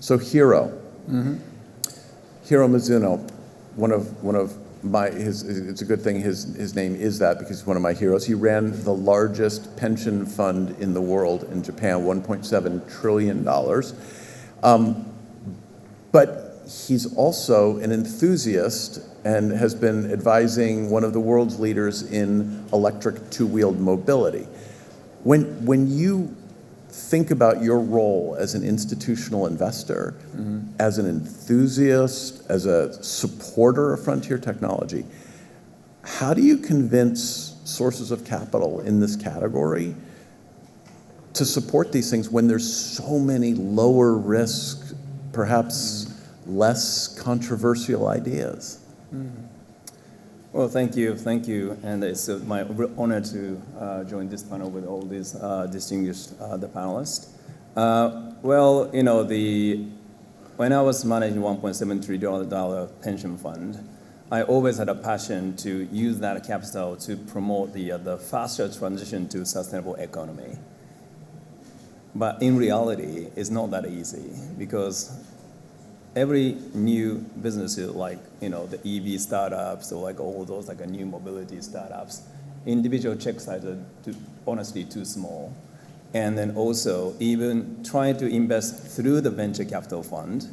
So Hiro, Hiro Mizuno, one of my it's a good thing his name is that because he's one of my heroes. He ran the largest pension fund in the world in Japan, $1.7 trillion. But he's also an enthusiast and has been advising one of the world's leaders in electric two-wheeled mobility. When you think about your role as an institutional investor, as an enthusiast, as a supporter of frontier technology, how do you convince sources of capital in this category to support these things when there's so many lower risk, perhaps less controversial ideas? Well, thank you, and it's my honor to join this panel with all these distinguished the panelists. Well, you know, when I was managing $1.7 trillion pension fund, I always had a passion to use that capital to promote the faster transition to sustainable economy. But in reality, it's not that easy because every new business, like, you know, the EV startups or like all those like a new mobility startups, individual check sizes are honestly too small. And then also even trying to invest through the venture capital fund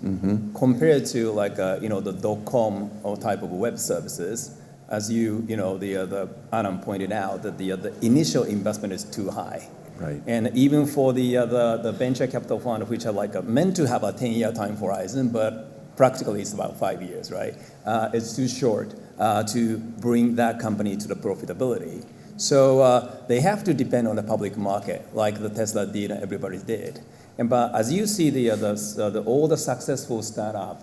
compared to like, you know, the .com or type of web services, as you know, the Adam pointed out that the initial investment is too high. Right. And even for the venture capital fund, which are like meant to have a 10-year time horizon, but practically it's about 5 years, right? It's too short to bring that company to the profitability. So they have to depend on the public market, like the Tesla did and everybody did. But as you see all the successful startup,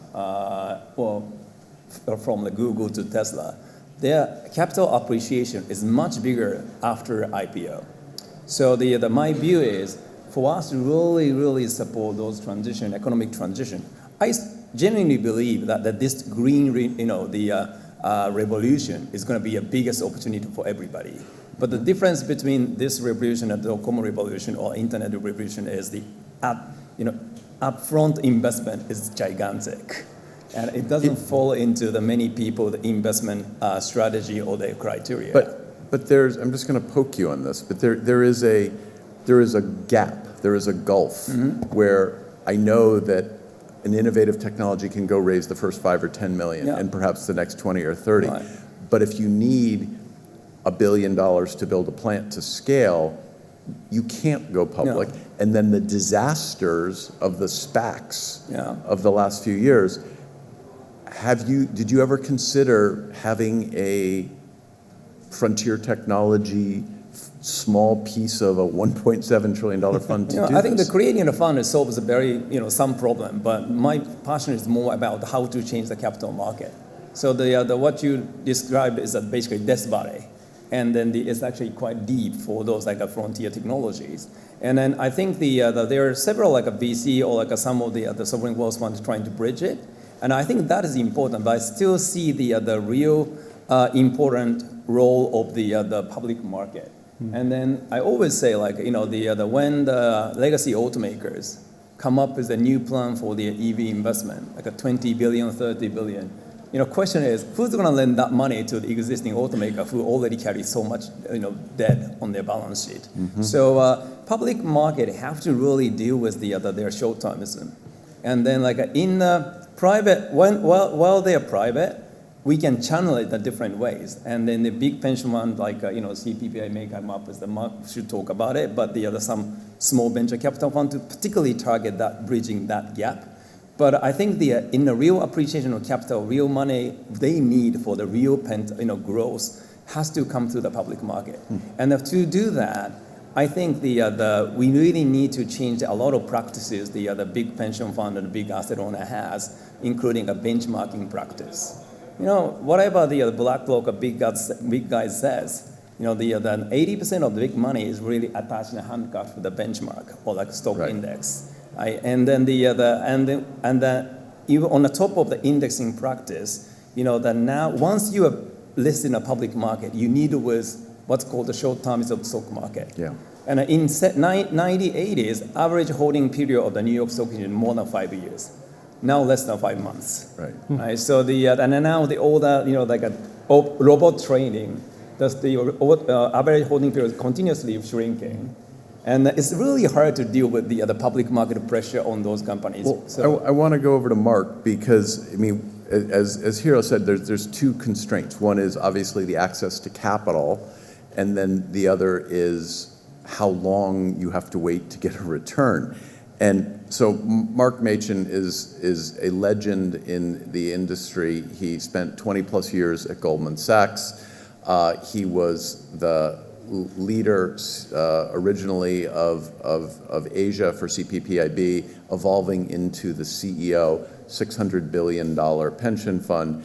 from the Google to Tesla, their capital appreciation is much bigger after IPO. So my view is for us to really support those economic transition. I genuinely believe that this green, revolution is going to be a biggest opportunity for everybody. But the difference between this revolution and the common revolution or internet revolution is the upfront investment is gigantic. And it doesn't fall into the many people, the investment strategy or their criteria. But I'm just going to poke you on this, but there is a gap, there is a gulf where I know that an innovative technology can go raise the first 5 or 10 million and perhaps the next 20 or 30. Right. But if you need $1 billion to build a plant to scale, you can't go public. No. And then the disasters of the SPACs of the last few years, did you ever consider having a frontier technology small piece of a $1.7 trillion fund to do I think this? the creating a fund solves a very, some problem, but my passion is more about how to change the capital market. So what you described is basically death valley, and then it's actually quite deep for those like frontier technologies. And then I think there are several like a VC or like some of the sovereign wealth funds trying to bridge it, and I think that is important. But I still see the real important role of the public market. And then I always say, like, when the legacy automakers come up with a new plan for the EV investment, like a 20 billion, 30 billion, question is, who's going to lend that money to the existing automaker who already carries so much, debt on their balance sheet? So public market have to really deal with their short-termism. And then like in the private, while they are private, we can channel it in different ways. And then the big pension fund, like, CPPI may come up with should talk about it, but the other some small venture capital fund to particularly target that, bridging that gap. But I think in the real appreciation of capital, real money they need for the real growth has to come through the public market. And to do that, I think we really need to change a lot of practices the big pension fund and the big asset owner has, including a benchmarking practice. Whatever the BlackRock, a big guy says, the 80% of the big money is really attached in a handcuff to the benchmark or like stock index. And then even on the top of the indexing practice, that now once you are listed in a public market, you need with what's called the short term of the stock market. Yeah. And in 1980s, average holding period of the New York Stock Exchange more than 5 years. Now less than 5 months. Right. Right. So and now all the like a robot trading, the average holding period is continuously shrinking, and it's really hard to deal with the public market pressure on those companies. Well, So I want to go over to Mark because, I mean, as Hiro said, there's two constraints. One is obviously the access to capital, and then the other is how long you have to wait to get a return. And so Mark Machin is a legend in the industry. He spent 20 plus years at Goldman Sachs. He was the leader originally of Asia for CPPIB, evolving into the CEO, $600 billion pension fund,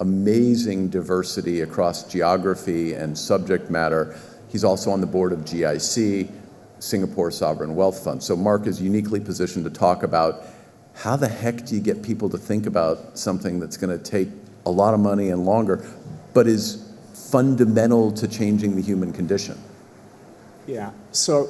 amazing diversity across geography and subject matter. He's also on the board of GIC, Singapore Sovereign Wealth Fund. So Mark is uniquely positioned to talk about how the heck do you get people to think about something that's going to take a lot of money and longer, but is fundamental to changing the human condition. Yeah, so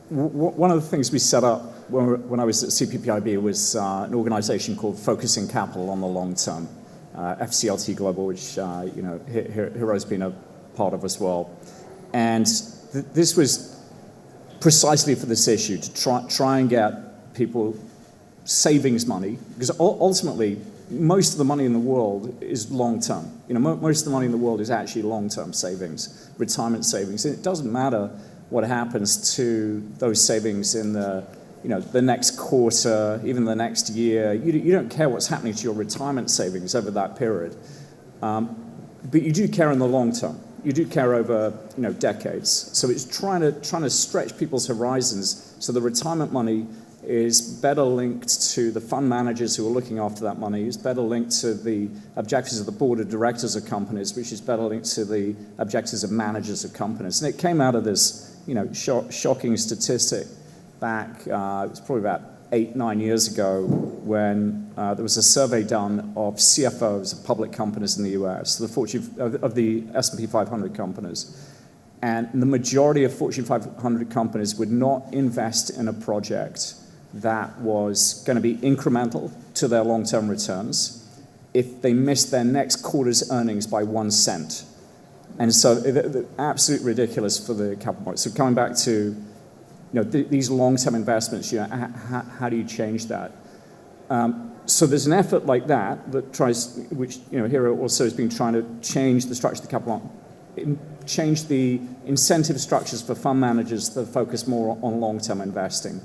one of the things we set up when I was at CPPIB was an organization called Focusing Capital on the Long Term, FCLT Global, which Hiro's been a part of as well. And this was precisely for this issue, to try and get people savings money, because ultimately, most of the money in the world is long-term. Most of the money in the world is actually long-term savings, retirement savings. And it doesn't matter what happens to those savings in the next quarter, even the next year. You don't care what's happening to your retirement savings over that period. But you do care in the long term. You do care over decades. So it's trying to stretch people's horizons so the retirement money is better linked to the fund managers who are looking after that money, is better linked to the objectives of the board of directors of companies, which is better linked to the objectives of managers of companies. And it came out of this shocking statistic back, it was probably about 8-9 years ago, when there was a survey done of CFOs of public companies in the US, the Fortune of the S&P 500 companies. And the majority of Fortune 500 companies would not invest in a project that was going to be incremental to their long-term returns if they missed their next quarter's earnings by 1 cent. And so absolutely ridiculous for the capital market. So coming back to these long-term investments, how do you change that? So there's an effort like that tries, which Hiro also has been trying to change the structure of the capital market, change the incentive structures for fund managers that focus more on long-term investing.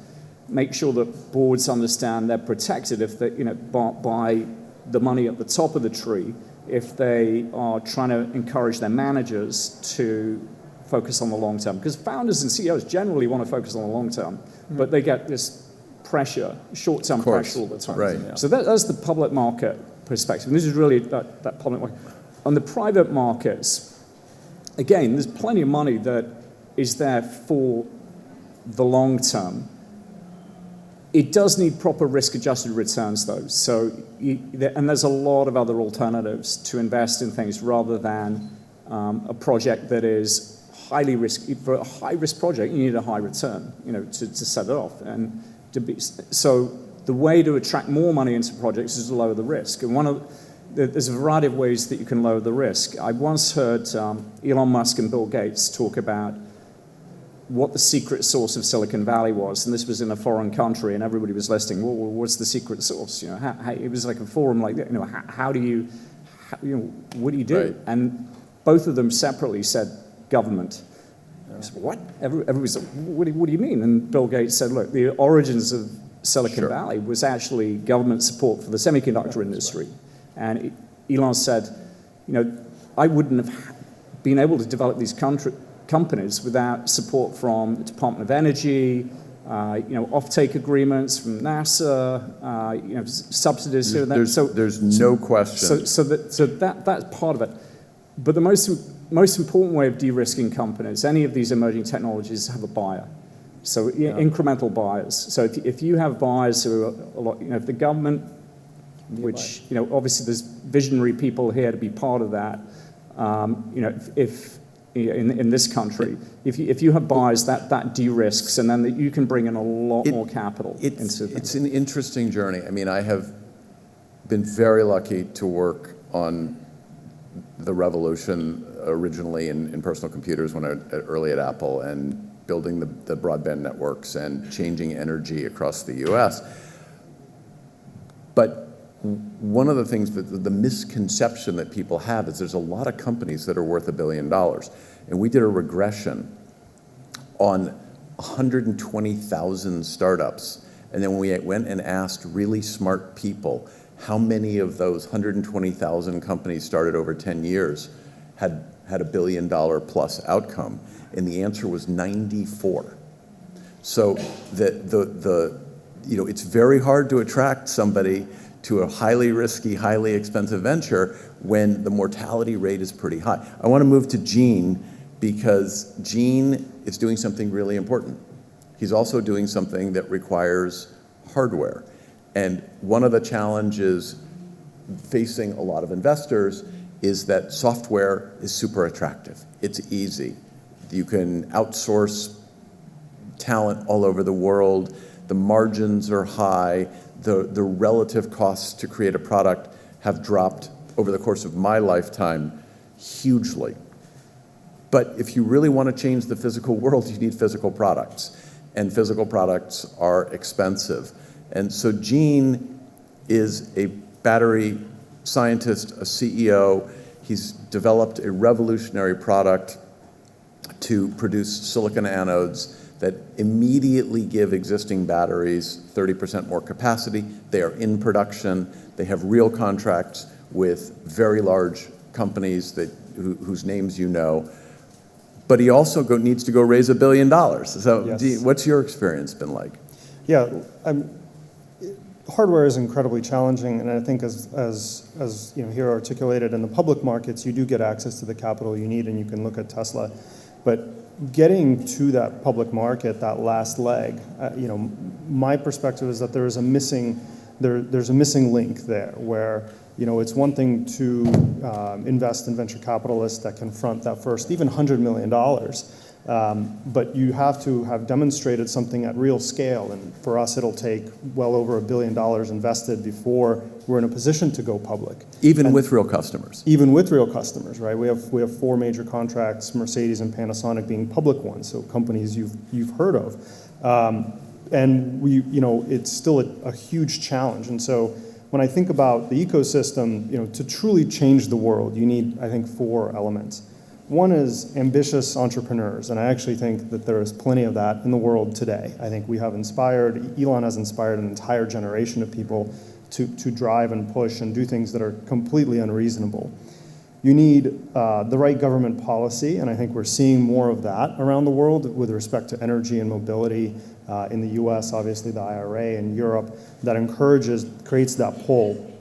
Make sure that boards understand they're protected if they, by the money at the top of the tree, if they are trying to encourage their managers to focus on the long term. Because founders and CEOs generally want to focus on the long term, but they get this pressure, short-term pressure all the time. Right. Yeah. So that's the public market perspective. And this is really that public market. On the private markets, again, there's plenty of money that is there for the long term. It does need proper risk-adjusted returns, though. So, and there's a lot of other alternatives to invest in things rather than a project that is highly risky. For a high-risk project, you need a high return, to set it off. And so the way to attract more money into projects is to lower the risk. And there's a variety of ways that you can lower the risk. I once heard Elon Musk and Bill Gates talk about what the secret source of Silicon Valley was, and this was in a foreign country, and everybody was listening. Well, what's the secret source? How, it was like a forum like that. How do you, what do you do? Right. And both of them separately said government. I said, what? Everybody said, what do you mean? And Bill Gates said, look, the origins of Silicon Valley was actually government support for the semiconductor industry. And Elon said, I wouldn't have been able to develop these companies without support from the Department of Energy, off-take agreements from NASA, subsidies here and there. There's no question. So that's part of it. But the most important way of de-risking companies, any of these emerging technologies, have a buyer. So incremental buyers. So if you have buyers who are a lot, if the government, which obviously there's visionary people here to be part of that. in this country. If you have buyers, that de-risks, and then that you can bring in a lot more capital into things. It's an interesting journey. I mean, I have been very lucky to work on the revolution originally in personal computers when I was early at Apple, and building the broadband networks and changing energy across the US. But one of the things that the misconception that people have is there's a lot of companies that are worth $1 billion. And we did a regression on 120,000 startups. And then we went and asked really smart people how many of those 120,000 companies started over 10 years had $1 billion plus outcome. And the answer was 94. So it's very hard to attract somebody to a highly risky, highly expensive venture when the mortality rate is pretty high. I want to move to Gene because Gene is doing something really important. He's also doing something that requires hardware. And one of the challenges facing a lot of investors is that software is super attractive. It's easy. You can outsource talent all over the world. The margins are high. The relative costs to create a product have dropped over the course of my lifetime hugely. But if you really want to change the physical world, you need physical products. And physical products are expensive. And so Gene is a battery scientist, a CEO. He's developed a revolutionary product to produce silicon anodes that immediately give existing batteries 30% more capacity. They are in production. They have real contracts with very large companies whose names you know. But he also needs to go raise $1 billion. So Yes. what's your experience been like? Yeah, hardware is incredibly challenging, and I think as here articulated in the public markets, you do get access to the capital you need, and you can look at Tesla. But getting to that public market, that last leg, my perspective is that there's a missing link there, where it's one thing to invest in venture capitalists that confront that first, even $100 million. But you have to have demonstrated something at real scale, and for us, it'll take well over $1 billion invested before we're in a position to go public. Even with real customers. Even with real customers, right? We have 4 major contracts, Mercedes and Panasonic being public ones, so companies you've heard of, and it's still a huge challenge. And so when I think about the ecosystem, to truly change the world, you need, I think, 4 elements. One is ambitious entrepreneurs, and I actually think that there is plenty of that in the world today. I think Elon has inspired an entire generation of people to drive and push and do things that are completely unreasonable. You need the right government policy, and I think we're seeing more of that around the world with respect to energy and mobility. In the US, obviously the IRA, and Europe, that creates that pull.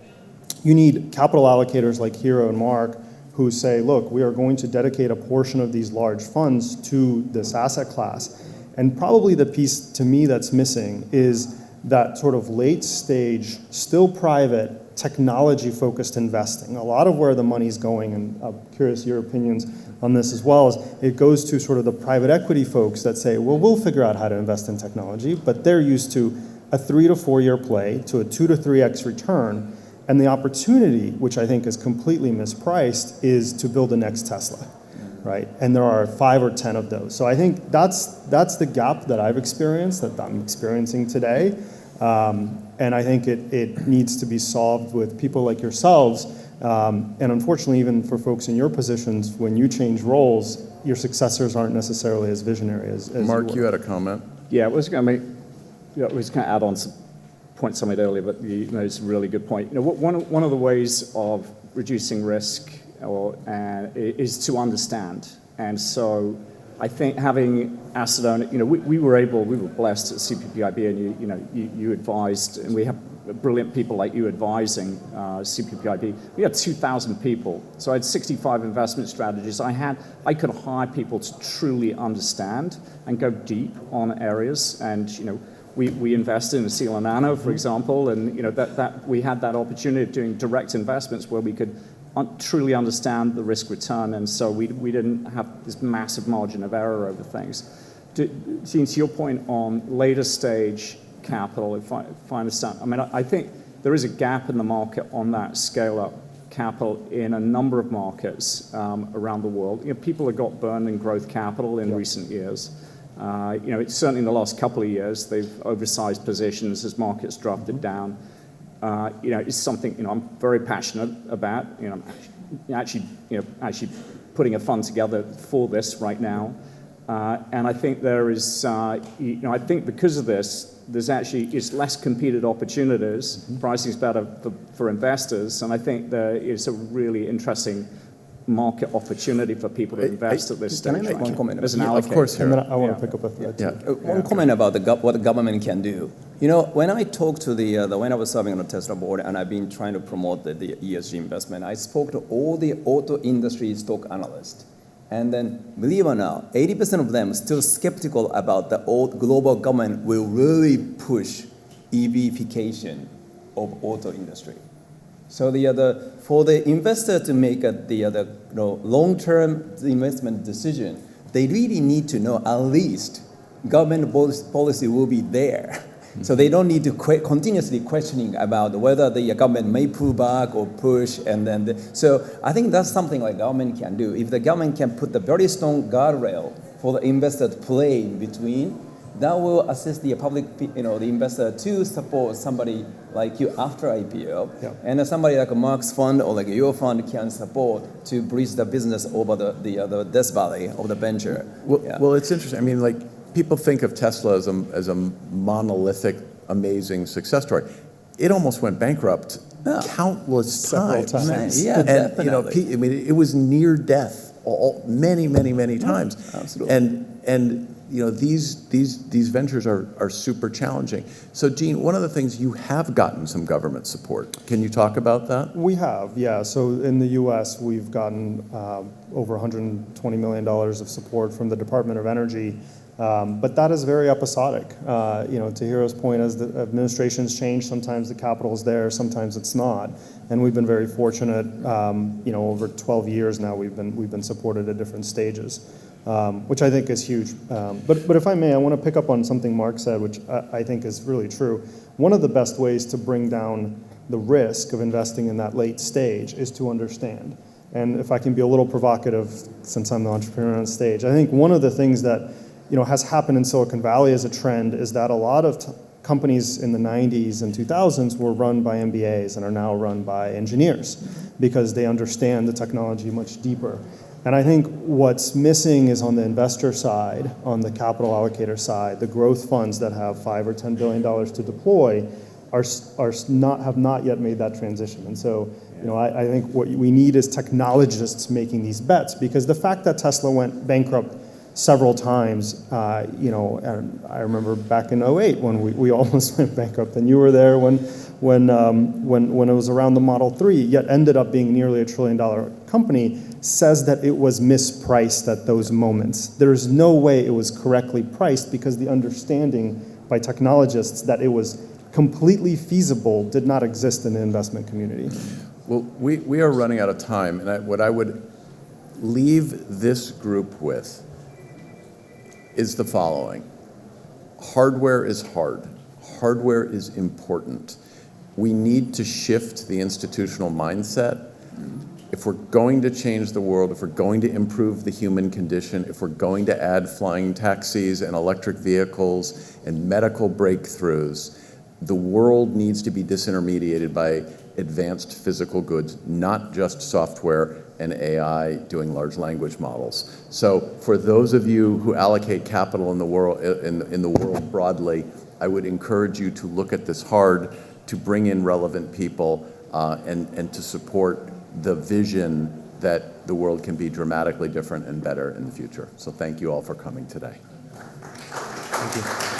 You need capital allocators like Hiro and Mark, who say, look, we are going to dedicate a portion of these large funds to this asset class. And probably the piece to me that's missing is that sort of late stage, still private, technology-focused investing. A lot of where the money's going, and I'm curious your opinions on this as well, is it goes to sort of the private equity folks that say, well, we'll figure out how to invest in technology, but they're used to a 3 to 4 year play to a 2 to 3x return. And the opportunity, which I think is completely mispriced, is to build the next Tesla, right? And there are 5 or 10 of those. So I think that's the gap that I've experienced, that I'm experiencing today. And I think it needs to be solved with people like yourselves. And unfortunately, even for folks in your positions, when you change roles, your successors aren't necessarily as visionary as Mark, you had a comment? Yeah, I was going to add on some point something earlier, but it's a really good point. One of the ways of reducing risk is to understand. And so I think having asset owner, we were blessed at CPPIB, and you advised, and we have brilliant people like you advising CPPIB. We had 2,000 people, so I had 65 investment strategies. I could hire people to truly understand and go deep on areas, and we invested in Acela Nano, for example, and that we had that opportunity of doing direct investments where we could truly understand the risk return, and so we didn't have this massive margin of error over things. Gene, to your point on later stage capital, if I understand, I mean, I think there is a gap in the market on that scale-up capital in a number of markets around the world. You know, people have got burned in growth capital in recent years. You know, it's certainly in the last couple of years, they've oversized positions as markets drafted down. You know, it's something, you know, I'm very passionate about. You know, I'm actually putting a fund together for this right now. And I think there is, you know, I think because of this, there's actually, it's less competed opportunities. Pricing's better for investors. And I think there is a really interesting market opportunity for people to invest at this stage. Can I make one comment? As an Of allocator. course, And then Hero. I want to pick up a thread too. One comment about what the government can do. You know, when I talked to when I was serving on the Tesla board, and I've been trying to promote the ESG investment, I spoke to all the auto industry stock analysts. And then, believe it or not, 80% of them are still skeptical about the old global government will really push EVification of auto industry. So for the investor to make long-term investment decision, they really need to know at least government policy will be there. So they don't need to continuously questioning about whether the government may pull back or push. And then, so I think that's something like government can do. If the government can put the very strong guardrail for the investor to play in between, that will assist the public, you know, the investor to support somebody like you after IPO. Yeah. And somebody like a Mark's fund or like your fund can support to bridge the business over the death valley of the venture. Well, it's interesting. I mean, like, people think of Tesla as a monolithic, amazing success story. It almost went bankrupt countless times. Yeah, And you know, definitely. I mean, it was near death many times. Absolutely. And you know, these ventures are super challenging. So, Gene, one of the things, you have gotten some government support. Can you talk about that? We have, yeah. So in the U.S., we've gotten over $120 million of support from the Department of Energy. But that is very episodic. You know, to Hiro's point, as the administrations change, sometimes the capital is there, sometimes it's not. And we've been very fortunate. You know, over 12 years now, we've been supported at different stages, which I think is huge. But if I may, I want to pick up on something Mark said, which I think is really true. One of the best ways to bring down the risk of investing in that late stage is to understand. And if I can be a little provocative, since I'm the entrepreneur on stage, I think one of the things that has happened in Silicon Valley as a trend is that a lot of companies in the 90s and 2000s were run by MBAs and are now run by engineers because they understand the technology much deeper. And I think what's missing is on the investor side, on the capital allocator side, the growth funds that have $5 or $10 billion to deploy have not yet made that transition. And so, I think what we need is technologists making these bets, because the fact that Tesla went bankrupt several times, and I remember back in 2008 when we almost went bankrupt, and you were there when it was around the Model 3, yet ended up being nearly $1 trillion company, says that it was mispriced at those moments. There's no way it was correctly priced, because the understanding by technologists that it was completely feasible did not exist in the investment community. Well, we are running out of time, and what I would leave this group with is the following. Hardware is hard. Hardware is important. We need to shift the institutional mindset. If we're going to change the world, if we're going to improve the human condition, if we're going to add flying taxis and electric vehicles and medical breakthroughs, the world needs to be disintermediated by advanced physical goods, not just software and AI doing large language models. So for those of you who allocate capital in the world broadly, I would encourage you to look at this hard, to bring in relevant people, and to support the vision that the world can be dramatically different and better in the future. So thank you all for coming today. Thank you.